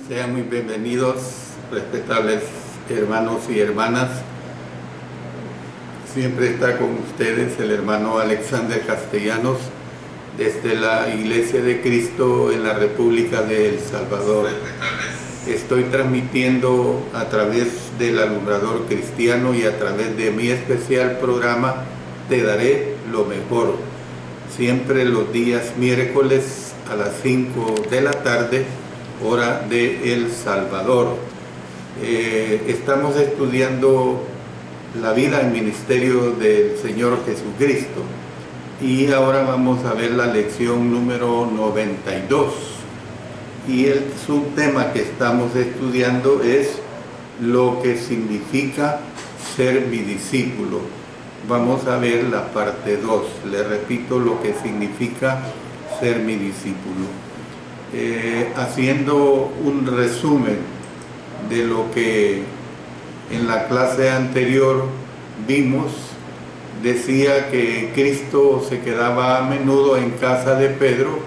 Sean muy bienvenidos, respetables hermanos y hermanas. Siempre está con ustedes el hermano Alexander Castellanos desde la Iglesia de Cristo en la República de El Salvador. Estoy transmitiendo a través del Alumbrador Cristiano y a través de mi especial programa Te Daré lo Mejor, siempre los días miércoles a las 5 de la tarde, hora de El Salvador. Estamos estudiando la vida y ministerio del Señor Jesucristo y ahora vamos a ver la lección número 92 y el subtema que estamos estudiando es lo que significa ser mi discípulo. Vamos a ver la parte 2, le repito lo que significa ser mi discípulo. Haciendo un resumen de lo que en la clase anterior vimos, decía que Cristo se quedaba a menudo en casa de Pedro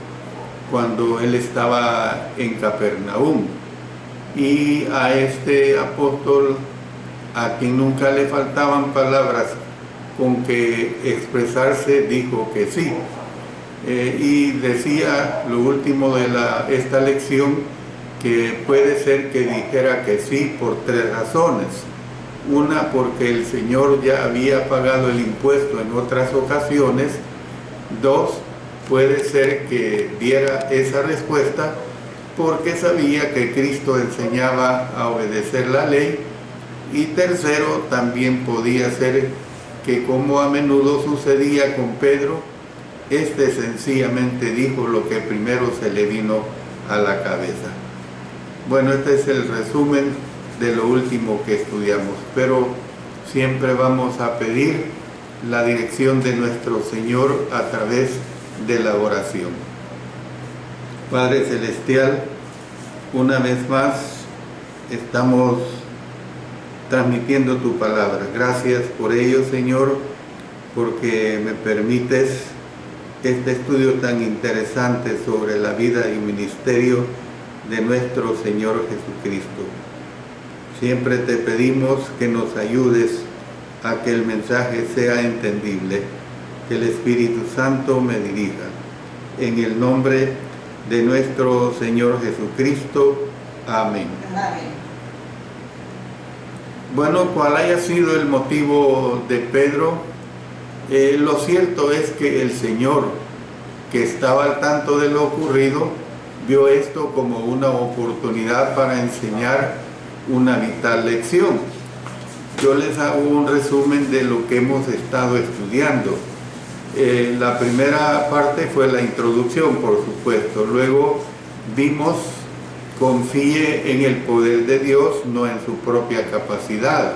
cuando él estaba en Capernaum, y a este apóstol, a quien nunca le faltaban palabras con que expresarse, dijo que sí. Y decía lo último de esta lección, que puede ser que dijera que sí por 3 razones. Una, porque el Señor ya había pagado el impuesto en otras ocasiones. 2, puede ser que diera esa respuesta porque sabía que Cristo enseñaba a obedecer la ley. Y tercero, también podía ser que, como a menudo sucedía con Pedro, este sencillamente dijo lo que primero se le vino a la cabeza. Bueno, este es el resumen de lo último que estudiamos, pero siempre vamos a pedir la dirección de nuestro Señor a través de la oración. Padre Celestial, una vez más estamos transmitiendo tu palabra. Gracias por ello, Señor, porque me permites este estudio tan interesante sobre la vida y ministerio de nuestro Señor Jesucristo. Siempre te pedimos que nos ayudes a que el mensaje sea entendible, que el Espíritu Santo me dirija. En el nombre de nuestro Señor Jesucristo. Amén. Amén. Bueno, cual haya sido el motivo de Pedro, lo cierto es que el Señor, que estaba al tanto de lo ocurrido, vio esto como una oportunidad para enseñar una vital lección. Yo les hago un resumen de lo que hemos estado estudiando. La primera parte fue la introducción, por supuesto. Luego vimos: confíe en el poder de Dios, no en su propia capacidad.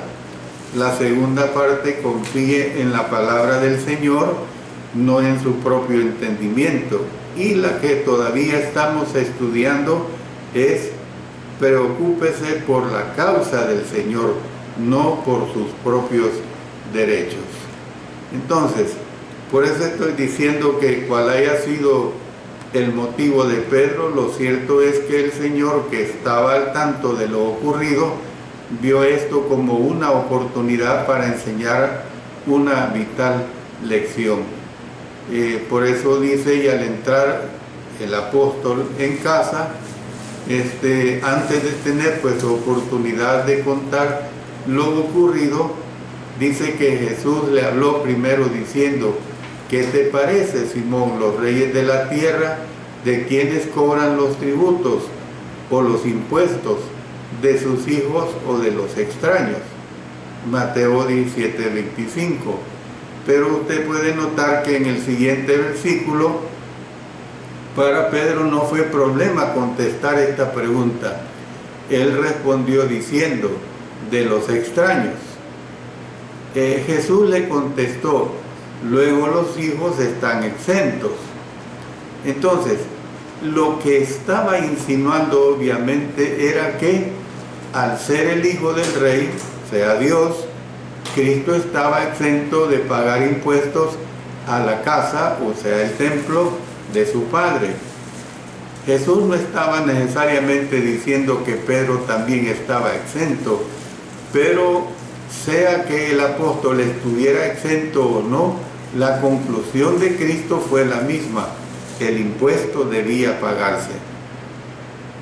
La segunda parte: confíe en la palabra del Señor, no en su propio entendimiento. Y la que todavía estamos estudiando es: preocúpese por la causa del Señor, no por sus propios derechos. Entonces, por eso estoy diciendo que cual haya sido el motivo de Pedro, lo cierto es que el Señor, que estaba al tanto de lo ocurrido, vio esto como una oportunidad para enseñar una vital lección. Por eso dice: y al entrar el apóstol en casa, antes de tener pues oportunidad de contar lo ocurrido, dice que Jesús le habló primero diciendo: ¿qué te parece, Simón? Los reyes de la tierra, ¿de quienes cobran los tributos o los impuestos? ¿De sus hijos o de los extraños? Mateo 17:25. Pero usted puede notar que en el siguiente versículo, para Pedro no fue problema contestar esta pregunta. Él respondió diciendo: de los extraños. Jesús le contestó: luego los hijos están exentos. Entonces, lo que estaba insinuando obviamente era que, al ser el hijo del rey, sea Dios, Cristo estaba exento de pagar impuestos a la casa, o sea, el templo de su padre. Jesús no estaba necesariamente diciendo que Pedro también estaba exento, pero sea que el apóstol estuviera exento o no, la conclusión de Cristo fue la misma: el impuesto debía pagarse.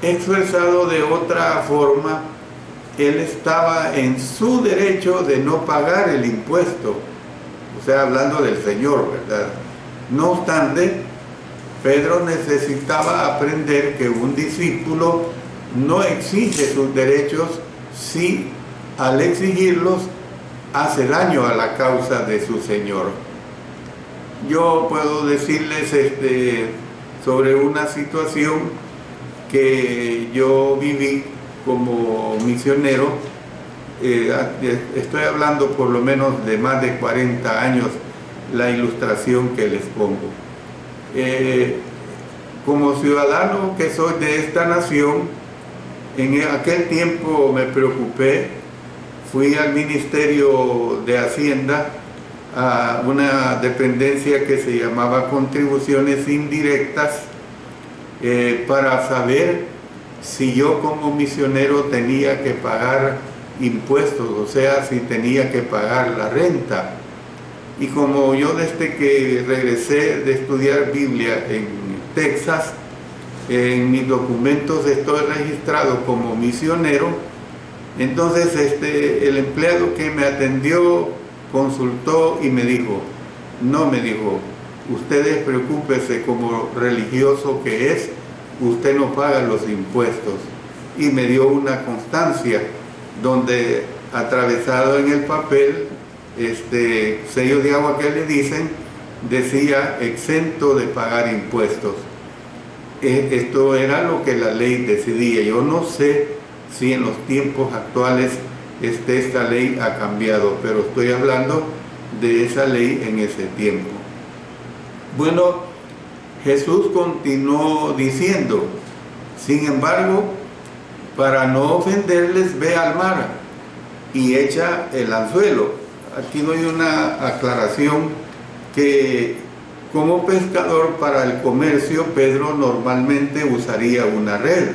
Expresado de otra forma, él estaba en su derecho de no pagar el impuesto, o sea, hablando del Señor, ¿verdad? No obstante, Pedro necesitaba aprender que un discípulo no exige sus derechos si al exigirlos hace daño a la causa de su Señor. Yo puedo decirles sobre una situación que yo viví como misionero. Estoy hablando por lo menos de más de 40 años, la ilustración que les pongo. Como ciudadano que soy de esta nación, en aquel tiempo me preocupé, fui al Ministerio de Hacienda, a una dependencia que se llamaba Contribuciones Indirectas, para saber si yo como misionero tenía que pagar impuestos, o sea, si tenía que pagar la renta. Y como yo desde que regresé de estudiar Biblia en Texas, en mis documentos estoy registrado como misionero, entonces el empleado que me atendió consultó y me dijo, usted despreocúpese, como religioso que es, usted no paga los impuestos. Y me dio una constancia donde, atravesado en el papel, sello de agua que le dicen, decía exento de pagar impuestos. Esto era lo que la ley decidía. Yo no sé si en los tiempos actuales esta ley ha cambiado, pero estoy hablando de esa ley en ese tiempo. Bueno, Jesús continuó diciendo, sin embargo, para no ofenderles, ve al mar y echa el anzuelo. Aquí doy una aclaración que como pescador para el comercio, Pedro normalmente usaría una red,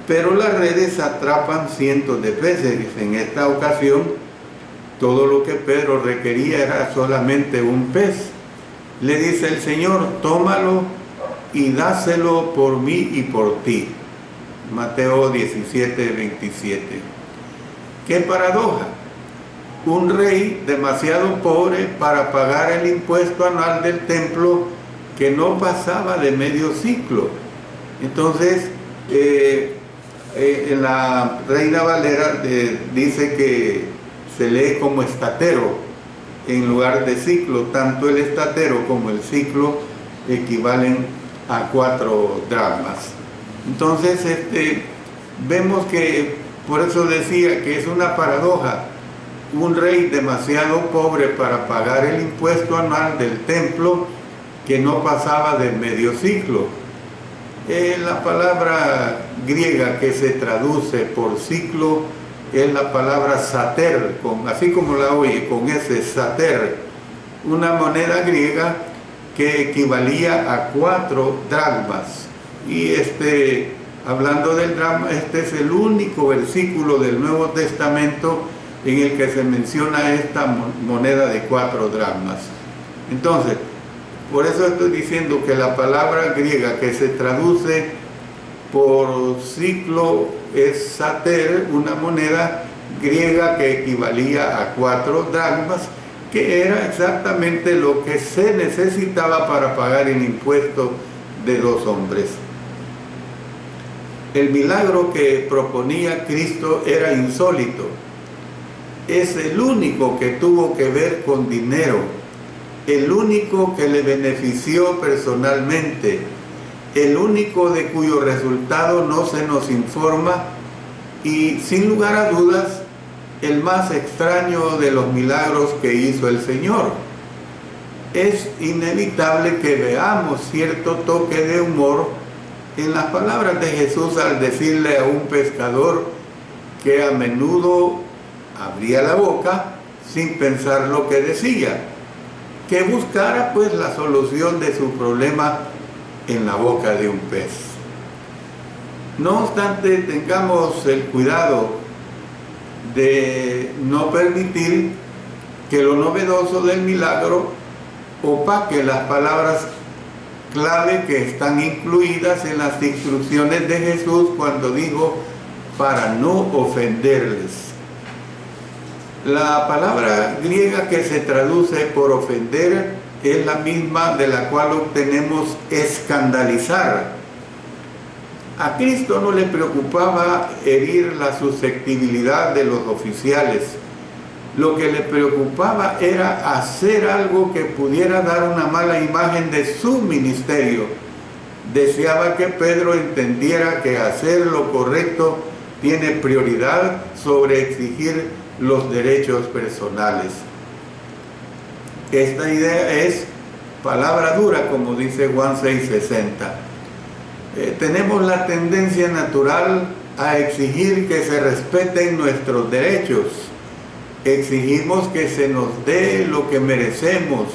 pero las redes atrapan cientos de peces. En esta ocasión, todo lo que Pedro requería era solamente un pez. Le dice el Señor, tómalo y dáselo por mí y por ti. Mateo 17, 27. ¡Qué paradoja! Un rey demasiado pobre para pagar el impuesto anual del templo que no pasaba de medio ciclo. Entonces, en la Reina Valera dice que se lee como estatero en lugar de ciclo. Tanto el estatero como el ciclo equivalen a 4 dracmas. Entonces, vemos que, por eso decía que es una paradoja, un rey demasiado pobre para pagar el impuesto anual del templo que no pasaba de medio ciclo. La palabra griega que se traduce por ciclo es la palabra sater, así como la oye, con ese sater, una moneda griega que equivalía a 4 dracmas. Y hablando del dracma, este es el único versículo del Nuevo Testamento en el que se menciona esta moneda de 4 dracmas. Entonces, por eso estoy diciendo que la palabra griega que se traduce por ciclo es sater, una moneda griega que equivalía a 4 dracmas, que era exactamente lo que se necesitaba para pagar el impuesto de 2 hombres. El milagro que proponía Cristo era insólito. Es el único que tuvo que ver con dinero, el único que le benefició personalmente, el único de cuyo resultado no se nos informa y, sin lugar a dudas, el más extraño de los milagros que hizo el Señor. Es inevitable que veamos cierto toque de humor en las palabras de Jesús al decirle a un pescador que a menudo abría la boca sin pensar lo que decía, que buscara pues la solución de su problema en la boca de un pez. No obstante, tengamos el cuidado de no permitir que lo novedoso del milagro opaque las palabras clave que están incluidas en las instrucciones de Jesús cuando dijo para no ofenderles. La palabra griega que se traduce por ofender es la misma de la cual obtenemos escandalizar. A Cristo no le preocupaba herir la susceptibilidad de los oficiales. Lo que le preocupaba era hacer algo que pudiera dar una mala imagen de su ministerio. Deseaba que Pedro entendiera que hacer lo correcto tiene prioridad sobre exigir los derechos personales. Esta idea es palabra dura, como dice Juan 6:60. Tenemos la tendencia natural a exigir que se respeten nuestros derechos. Exigimos que se nos dé lo que merecemos.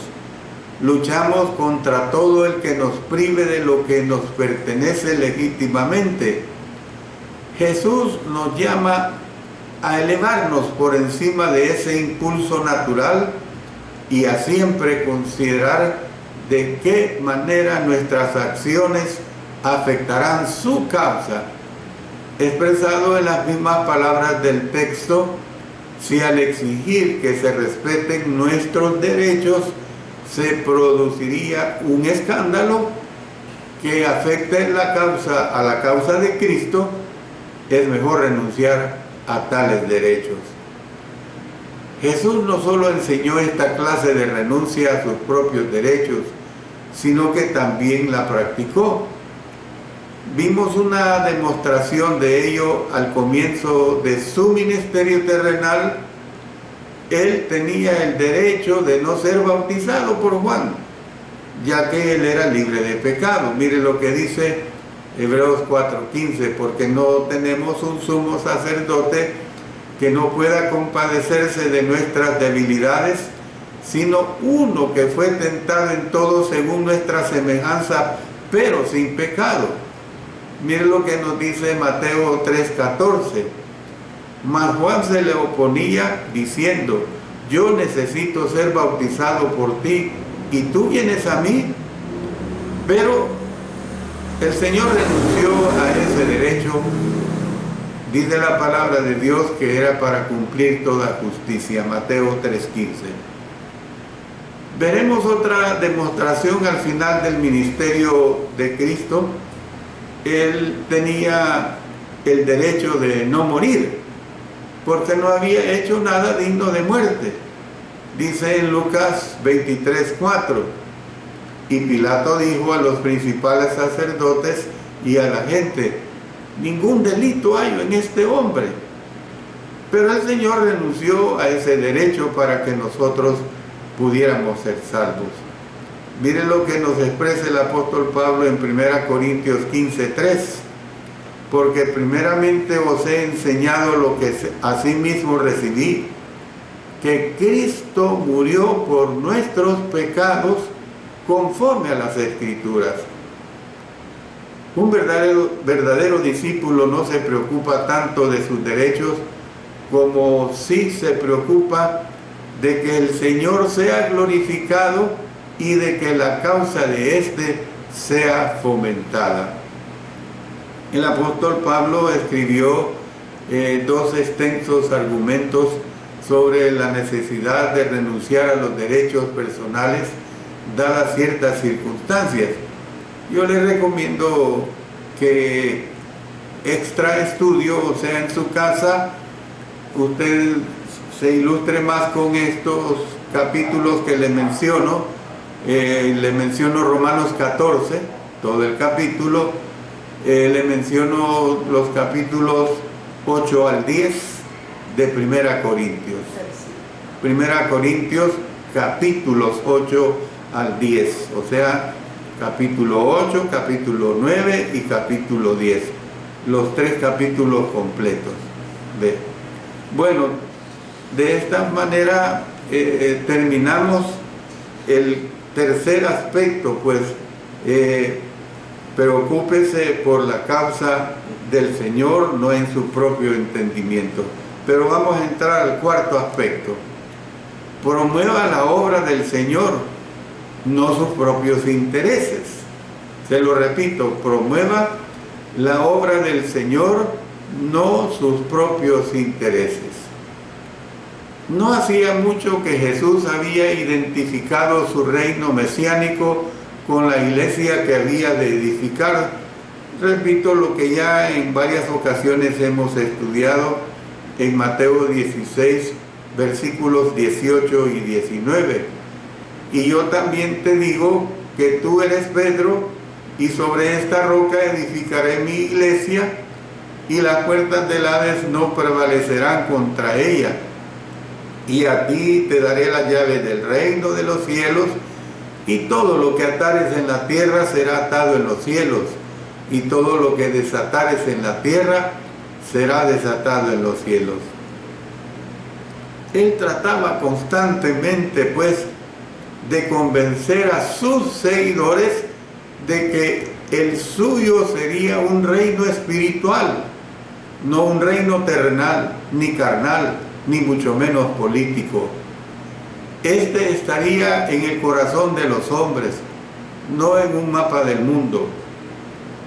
Luchamos contra todo el que nos prive de lo que nos pertenece legítimamente. Jesús nos llama a elevarnos por encima de ese impulso natural y a siempre considerar de qué manera nuestras acciones afectarán su causa, expresado en las mismas palabras del texto. Si al exigir que se respeten nuestros derechos se produciría un escándalo que afecte a la causa de Cristo, es mejor renunciar a tales derechos. Jesús no solo enseñó esta clase de renuncia a sus propios derechos, sino que también la practicó. Vimos una demostración de ello al comienzo de su ministerio terrenal. Él tenía el derecho de no ser bautizado por Juan, ya que él era libre de pecado. Mire lo que dice Hebreos 4:15, porque no tenemos un sumo sacerdote que no pueda compadecerse de nuestras debilidades, sino uno que fue tentado en todo según nuestra semejanza, pero sin pecado. Mire lo que nos dice Mateo 3:14. Mas Juan se le oponía diciendo: yo necesito ser bautizado por ti, ¿y tú vienes a mí? Pero el Señor renunció a ese derecho. Dice la palabra de Dios que era para cumplir toda justicia. Mateo 3:15. Veremos otra demostración al final del ministerio de Cristo. Él tenía el derecho de no morir, porque no había hecho nada digno de muerte. Dice en Lucas 23:4, y Pilato dijo a los principales sacerdotes y a la gente: ningún delito hay en este hombre. Pero el Señor renunció a ese derecho para que nosotros pudiéramos ser salvos. Miren lo que nos expresa el apóstol Pablo en 1 Corintios 15:3. Porque primeramente os he enseñado lo que asimismo recibí, que Cristo murió por nuestros pecados conforme a las Escrituras. Un verdadero discípulo no se preocupa tanto de sus derechos como sí se preocupa de que el Señor sea glorificado y de que la causa de éste sea fomentada. El apóstol Pablo escribió dos extensos argumentos sobre la necesidad de renunciar a los derechos personales dadas ciertas circunstancias. Yo les recomiendo que extra estudio, o sea, en su casa, usted se ilustre más con estos capítulos que le menciono. Le menciono Romanos 14, todo el capítulo. Le menciono los capítulos 8 al 10 de 1 Corintios. 1 Corintios, capítulos 8 al 10, o sea, capítulo 8, capítulo 9 y capítulo 10, los tres capítulos completos. ¿Ve? Bueno, de esta manera terminamos el tercer aspecto, pues preocúpese por la causa del Señor, no en su propio entendimiento. Pero vamos a entrar al cuarto aspecto. Promueva la obra del Señor, no sus propios intereses. Se lo repito, promueva la obra del Señor, no sus propios intereses. No hacía mucho que Jesús había identificado su reino mesiánico con la iglesia que había de edificar. Repito lo que ya en varias ocasiones hemos estudiado en Mateo 16, versículos 18 y 19. Y yo también te digo que tú eres Pedro, y sobre esta roca edificaré mi iglesia, y las puertas del Hades no prevalecerán contra ella. Y a ti te daré las llaves del reino de los cielos, y todo lo que atares en la tierra será atado en los cielos, y todo lo que desatares en la tierra será desatado en los cielos. Él trataba constantemente, pues, de convencer a sus seguidores de que el suyo sería un reino espiritual, no un reino terrenal, ni carnal, ni mucho menos político. Este estaría en el corazón de los hombres, no en un mapa del mundo.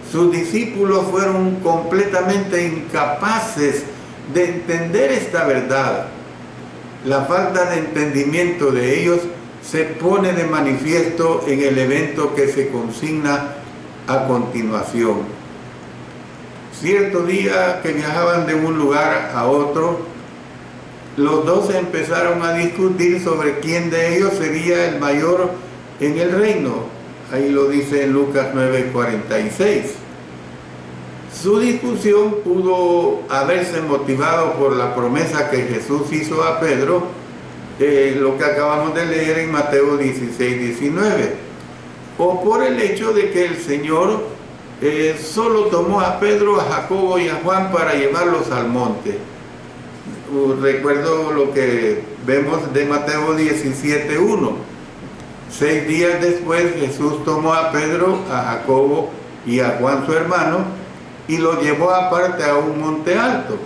Sus discípulos fueron completamente incapaces de entender esta verdad. La falta de entendimiento de ellos se pone de manifiesto en el evento que se consigna a continuación. Cierto día que viajaban de un lugar a otro, los dos empezaron a discutir sobre quién de ellos sería el mayor en el reino. Ahí lo dice en Lucas 9:46. Su discusión pudo haberse motivado por la promesa que Jesús hizo a Pedro, lo que acabamos de leer en Mateo 16:19, o por el hecho de que el Señor solo tomó a Pedro, a Jacobo y a Juan para llevarlos al monte. Recuerdo lo que vemos de Mateo 17:1. 6 días después Jesús tomó a Pedro, a Jacobo y a Juan su hermano y los llevó aparte a un monte alto.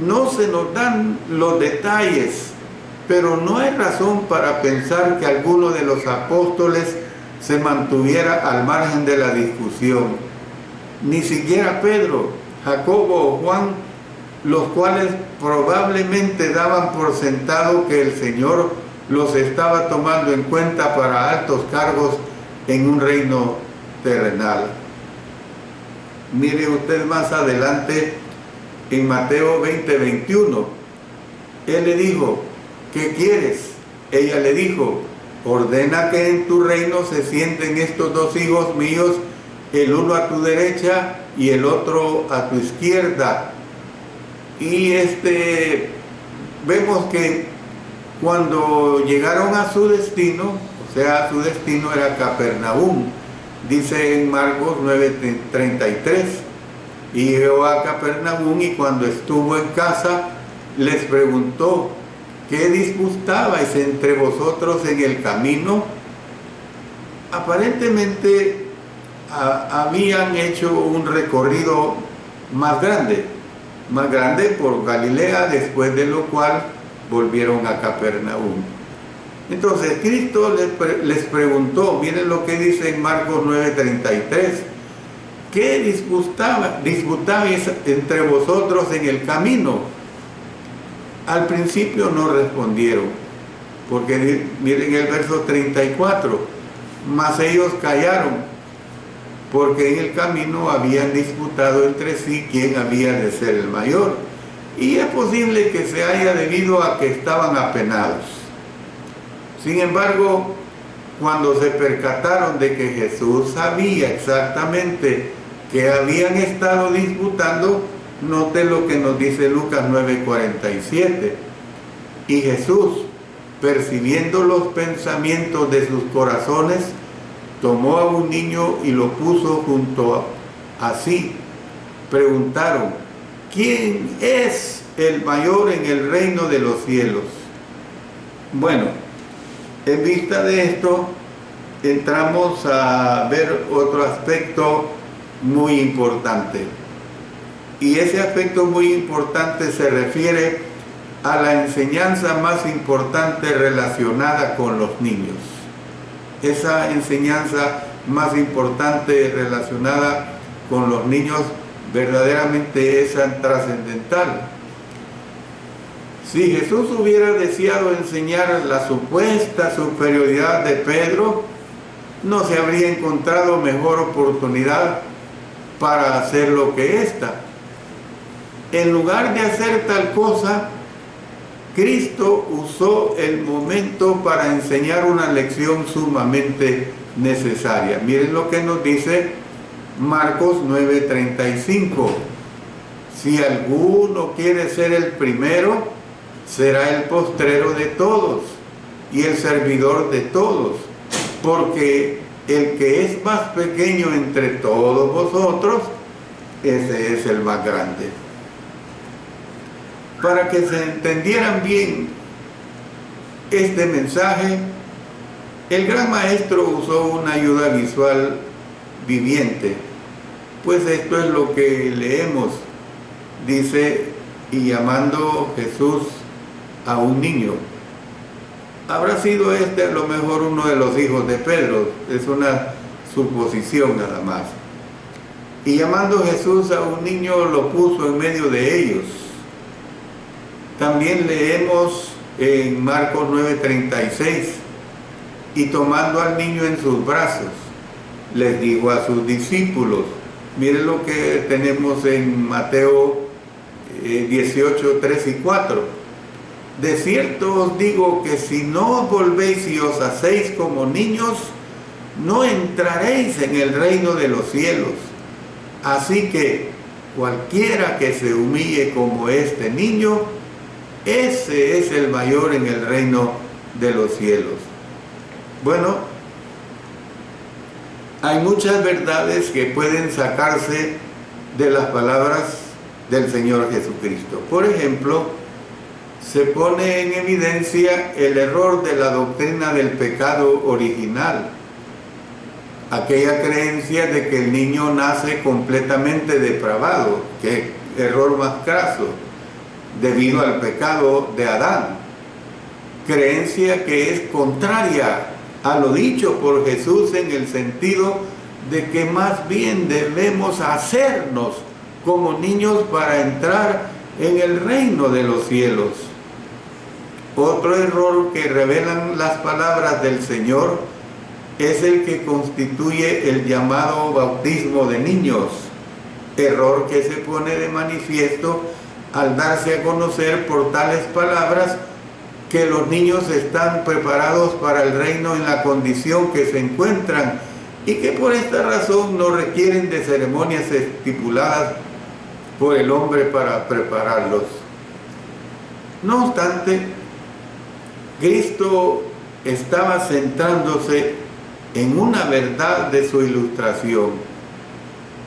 No se nos dan los detalles, pero no hay razón para pensar que alguno de los apóstoles se mantuviera al margen de la discusión. Ni siquiera Pedro, Jacobo o Juan, los cuales probablemente daban por sentado que el Señor los estaba tomando en cuenta para altos cargos en un reino terrenal. Mire usted más adelante en Mateo 20:21. Él le dijo, ¿qué quieres? Ella le dijo, ordena que en tu reino se sienten estos dos hijos míos, el uno a tu derecha y el otro a tu izquierda. Y vemos que cuando llegaron a su destino, o sea, su destino era Capernaum, dice en Marcos 9:33, y llegó a Capernaum y cuando estuvo en casa les preguntó, ¿qué disgustabais entre vosotros en el camino? Aparentemente habían hecho un recorrido más grande por Galilea, después de lo cual volvieron a Capernaum. Entonces Cristo les preguntó, miren lo que dice en Marcos 9:33, ¿qué disputabais entre vosotros en el camino? Al principio no respondieron, porque miren el verso 34, mas ellos callaron, porque en el camino habían disputado entre sí quién había de ser el mayor, y es posible que se haya debido a que estaban apenados. Sin embargo, cuando se percataron de que Jesús sabía exactamente que habían estado disputando, note lo que nos dice Lucas 9:47. Y Jesús, percibiendo los pensamientos de sus corazones, tomó a un niño y lo puso junto a sí. Preguntaron, ¿quién es el mayor en el reino de los cielos? Bueno, en vista de esto, entramos a ver otro aspecto muy importante. Y ese aspecto muy importante se refiere a la enseñanza más importante relacionada con los niños. Esa enseñanza más importante relacionada con los niños verdaderamente es trascendental. Si Jesús hubiera deseado enseñar la supuesta superioridad de Pedro, no se habría encontrado mejor oportunidad para hacer lo que ésta. En lugar de hacer tal cosa, Cristo usó el momento para enseñar una lección sumamente necesaria. Miren lo que nos dice Marcos 9:35. Si alguno quiere ser el primero, será el postrero de todos y el servidor de todos, porque el que es más pequeño entre todos vosotros, ese es el más grande. Para que se entendieran bien este mensaje, el gran maestro usó una ayuda visual viviente, pues esto es lo que leemos. Dice, y llamando Jesús a un niño. Habrá sido este a lo mejor uno de los hijos de Pedro, es una suposición nada más. Y llamando Jesús a un niño, lo puso en medio de ellos. También leemos en Marcos 9:36, y tomando al niño en sus brazos, les dijo a sus discípulos. Miren lo que tenemos en Mateo 18:3 y 4. De cierto os digo que si no os volvéis y os hacéis como niños, no entraréis en el reino de los cielos. Así que cualquiera que se humille como este niño, ese es el mayor en el reino de los cielos. Bueno, hay muchas verdades que pueden sacarse de las palabras del Señor Jesucristo. Por ejemplo, se pone en evidencia el error de la doctrina del pecado original, aquella creencia de que el niño nace completamente depravado, que error más craso, debido al pecado de Adán, creencia que es contraria a lo dicho por Jesús en el sentido de que más bien debemos hacernos como niños para entrar en el reino de los cielos. Otro error que revelan las palabras del Señor es el que constituye el llamado bautismo de niños, error que se pone de manifiesto al darse a conocer por tales palabras que los niños están preparados para el reino en la condición que se encuentran y que por esta razón no requieren de ceremonias estipuladas por el hombre para prepararlos. No obstante, Cristo estaba centrándose en una verdad de su ilustración,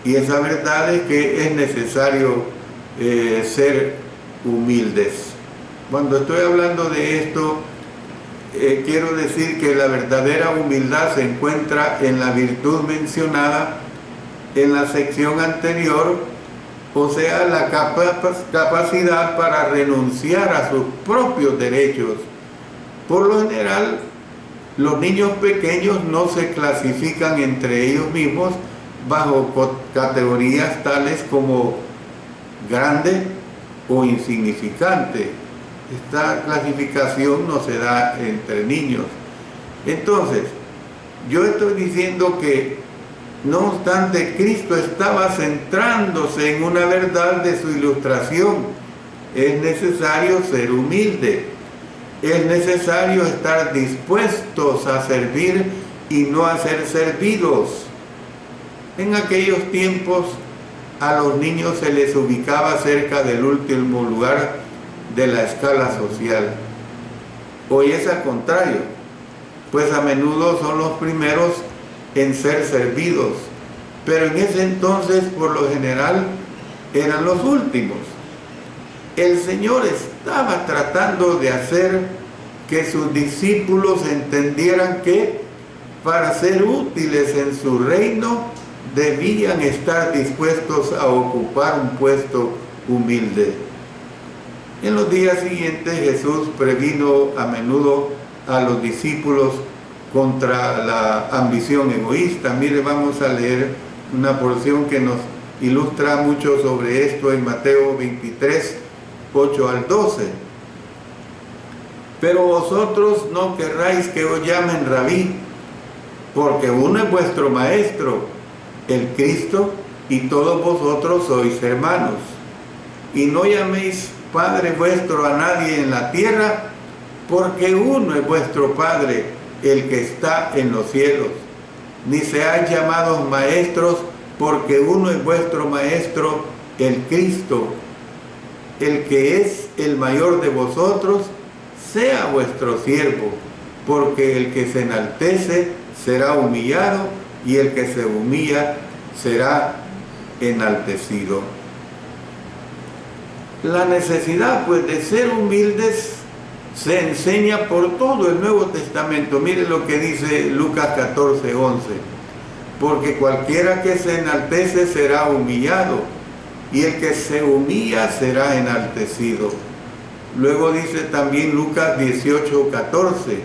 y esa verdad es que es necesario ser humildes. Cuando estoy hablando de esto, quiero decir que la verdadera humildad se encuentra en la virtud mencionada en la sección anterior, o sea, la capacidad para renunciar a sus propios derechos. Por lo general, los niños pequeños no se clasifican entre ellos mismos bajo categorías tales como grande o insignificante. Esta clasificación no se da entre niños. Entonces, yo estoy diciendo que, no obstante, Cristo estaba centrándose en una verdad de su ilustración. Es necesario ser humilde. Es necesario estar dispuestos a servir y no a ser servidos. En aquellos tiempos a los niños se les ubicaba cerca del último lugar de la escala social. Hoy es al contrario, pues a menudo son los primeros en ser servidos, pero en ese entonces por lo general eran los últimos. El Señor estaba tratando de hacer que sus discípulos entendieran que para ser útiles en su reino debían estar dispuestos a ocupar un puesto humilde. En los días siguientes Jesús previno a menudo a los discípulos contra la ambición egoísta. Mire, vamos a leer una porción que nos ilustra mucho sobre esto en Mateo 23, 8 al 12. Pero vosotros no querráis que os llamen Rabí, porque uno es vuestro Maestro, el Cristo, y todos vosotros sois hermanos. Y no llaméis Padre vuestro a nadie en la tierra, porque uno es vuestro Padre, el que está en los cielos. Ni seáis llamados maestros, porque uno es vuestro Maestro, el Cristo. El que es el mayor de vosotros, sea vuestro siervo, porque el que se enaltece será humillado, y el que se humilla será enaltecido. La necesidad, pues, de ser humildes se enseña por todo el Nuevo Testamento. Mire lo que dice Lucas 14, 11. Porque cualquiera que se enaltece será humillado, y el que se humilla será enaltecido. Luego dice también Lucas 18, 14.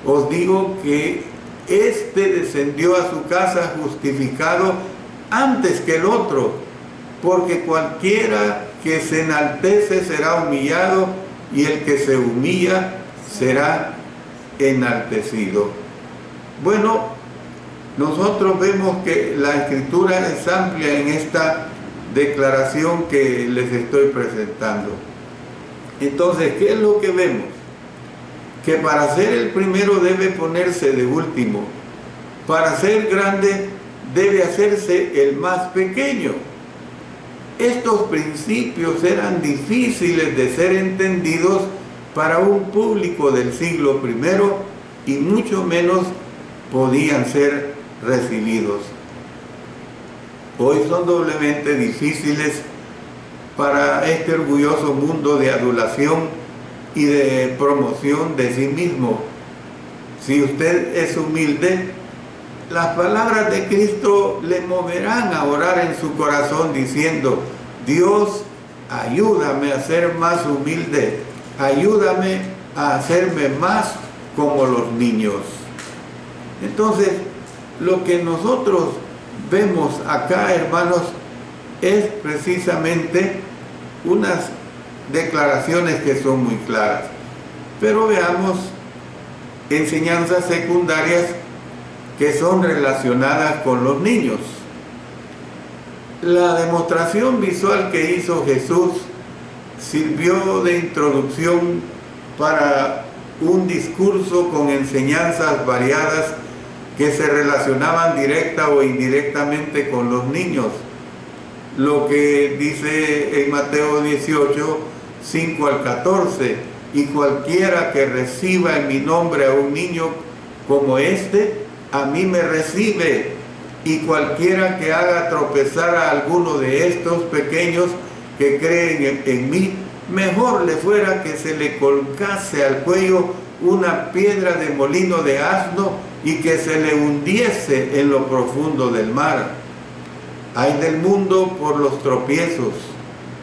Os digo que éste descendió a su casa justificado antes que el otro, porque cualquiera que se enaltece será humillado, y el que se humilla será enaltecido. Bueno, nosotros vemos que la Escritura es amplia en esta declaración que les estoy presentando. Entonces, ¿qué es lo que vemos? Que para ser el primero debe ponerse de último. Para ser grande debe hacerse el más pequeño. Estos principios eran difíciles de ser entendidos para un público del siglo I, y mucho menos podían ser recibidos. Hoy son doblemente difíciles para este orgulloso mundo de adulación y de promoción de sí mismo. Si usted es humilde, las palabras de Cristo le moverán a orar en su corazón diciendo: Dios, ayúdame a ser más humilde, ayúdame a hacerme más como los niños. Entonces, lo que nosotros vemos acá, hermanos, es precisamente unas declaraciones que son muy claras. Pero veamos enseñanzas secundarias que son relacionadas con los niños. La demostración visual que hizo Jesús sirvió de introducción para un discurso con enseñanzas variadas que se relacionaban directa o indirectamente con los niños. Lo que dice en Mateo 18, 5 al 14: y cualquiera que reciba en mi nombre a un niño como este, a mí me recibe, y cualquiera que haga tropezar a alguno de estos pequeños que creen en mí, mejor le fuera que se le colgase al cuello una piedra de molino de asno y que se le hundiese en lo profundo del mar. Ay del mundo por los tropiezos,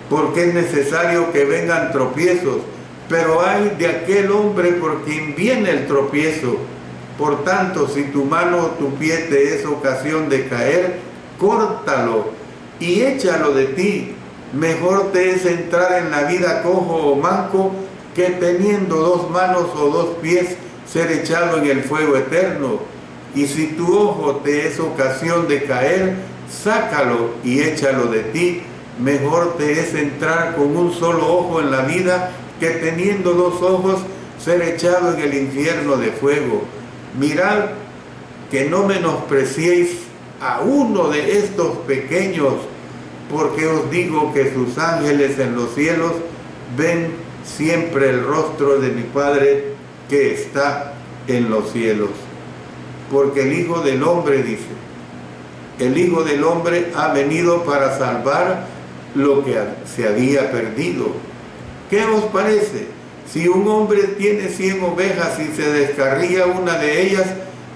porque es necesario que vengan tropiezos, pero ay de aquel hombre por quien viene el tropiezo. Por tanto, si tu mano o tu pie te es ocasión de caer, córtalo y échalo de ti. Mejor te es entrar en la vida cojo o manco, que teniendo dos manos o dos pies ser echado en el fuego eterno. Y si tu ojo te es ocasión de caer, sácalo y échalo de ti. Mejor te es entrar con un solo ojo en la vida, que teniendo dos ojos ser echado en el infierno de fuego. Mirad que no menospreciéis a uno de estos pequeños, porque os digo que sus ángeles en los cielos ven siempre el rostro de mi Padre que está en los cielos. Porque el Hijo del Hombre, dice, el Hijo del Hombre ha venido para salvar lo que se había perdido. ¿Qué os parece? Si un hombre tiene 100 ovejas y se descarría una de ellas,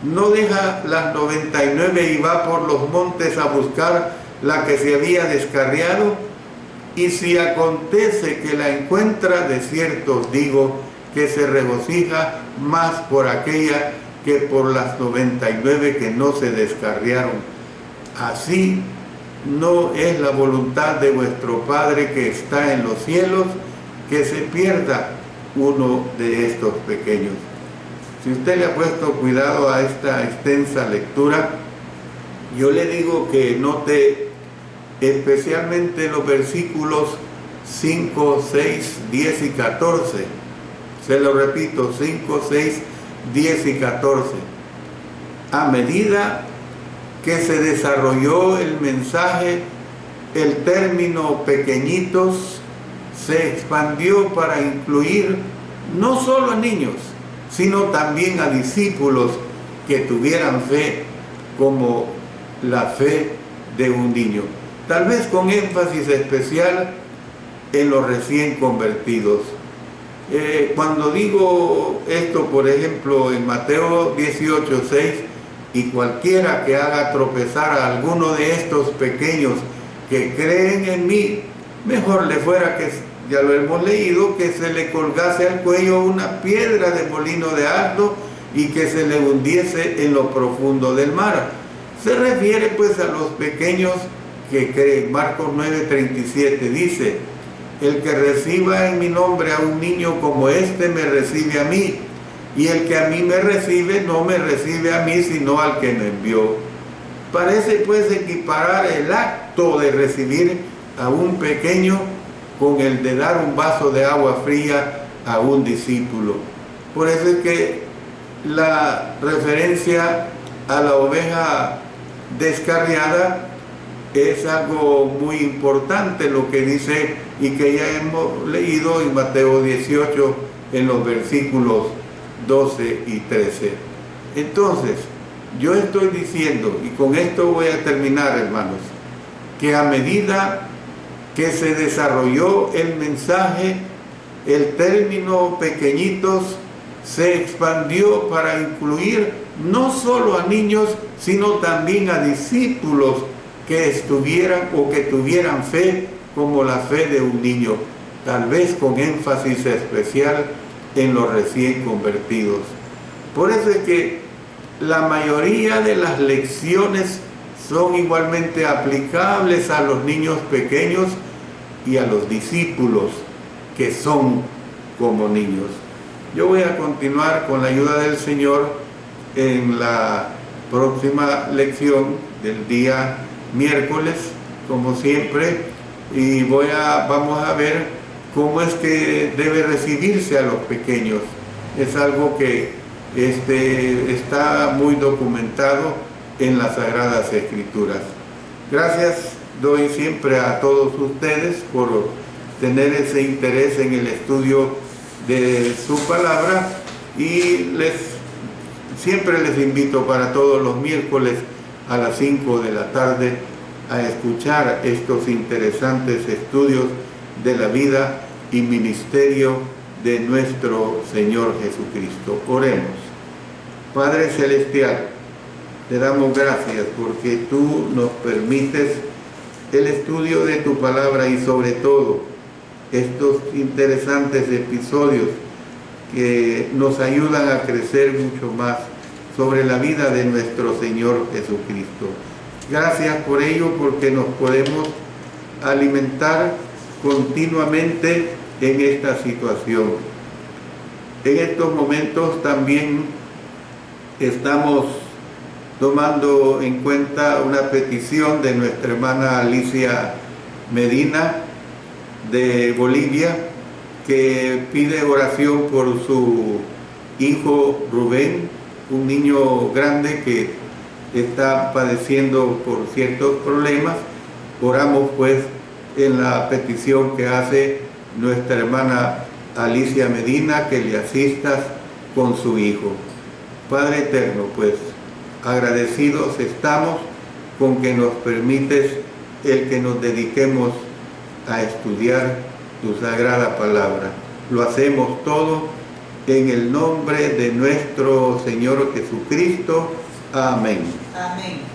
no deja las 99 y va por los montes a buscar la que se había descarriado? Y si acontece que la encuentra, de cierto os digo que se regocija más por aquella que por las 99 que no se descarriaron. Así no es la voluntad de vuestro Padre que está en los cielos, que se pierda uno de estos pequeños. Si usted le ha puesto cuidado a esta extensa lectura, yo le digo que note especialmente los versículos 5, 6, 10 y 14. Se lo repito, 5, 6, 10 y 14. A medida que se desarrolló el mensaje, el término pequeñitos se expandió para incluir no solo a niños, sino también a discípulos que tuvieran fe como la fe de un niño. Tal vez con énfasis especial en los recién convertidos. Cuando digo esto, por ejemplo, en Mateo 18, 6, y cualquiera que haga tropezar a alguno de estos pequeños que creen en mí, mejor le fuera que, ya lo hemos leído, que se le colgase al cuello una piedra de molino de asno y que se le hundiese en lo profundo del mar. Se refiere pues a los pequeños que creen. Marcos 9:37 dice: el que reciba en mi nombre a un niño como este me recibe a mí, y el que a mí me recibe no me recibe a mí sino al que me envió. Parece pues equiparar el acto de recibir a un pequeño con el de dar un vaso de agua fría a un discípulo. Por eso es que la referencia a la oveja descarriada es algo muy importante, lo que dice y que ya hemos leído en Mateo 18 en los versículos 12 y 13. Entonces, yo estoy diciendo, y con esto voy a terminar, hermanos, que a medida que se desarrolló el mensaje, el término pequeñitos se expandió para incluir no solo a niños, sino también a discípulos que estuvieran o que tuvieran fe como la fe de un niño, tal vez con énfasis especial en los recién convertidos. Por eso es que la mayoría de las lecciones son igualmente aplicables a los niños pequeños y a los discípulos que son como niños. Yo voy a continuar con la ayuda del Señor en la próxima lección del día miércoles, como siempre, y vamos a ver cómo es que debe recibirse a los pequeños. Es algo que está muy documentado en las Sagradas Escrituras. Gracias doy siempre a todos ustedes por tener ese interés en el estudio de su palabra, y siempre les invito para todos los miércoles a las 5 de la tarde a escuchar estos interesantes estudios de la vida y ministerio de nuestro Señor Jesucristo. Oremos. Padre Celestial, te damos gracias porque tú nos permites el estudio de tu palabra y sobre todo estos interesantes episodios que nos ayudan a crecer mucho más sobre la vida de nuestro Señor Jesucristo. Gracias por ello, porque nos podemos alimentar continuamente en esta situación. En estos momentos también estamos tomando en cuenta una petición de nuestra hermana Alicia Medina de Bolivia, que pide oración por su hijo Rubén, un niño grande que está padeciendo por ciertos problemas. Oramos pues en la petición que hace nuestra hermana Alicia Medina, que le asistas con su hijo. Padre eterno, pues agradecidos estamos con que nos permites el que nos dediquemos a estudiar tu sagrada palabra. Lo hacemos todo En el nombre de nuestro Señor Jesucristo. Amén. Amén.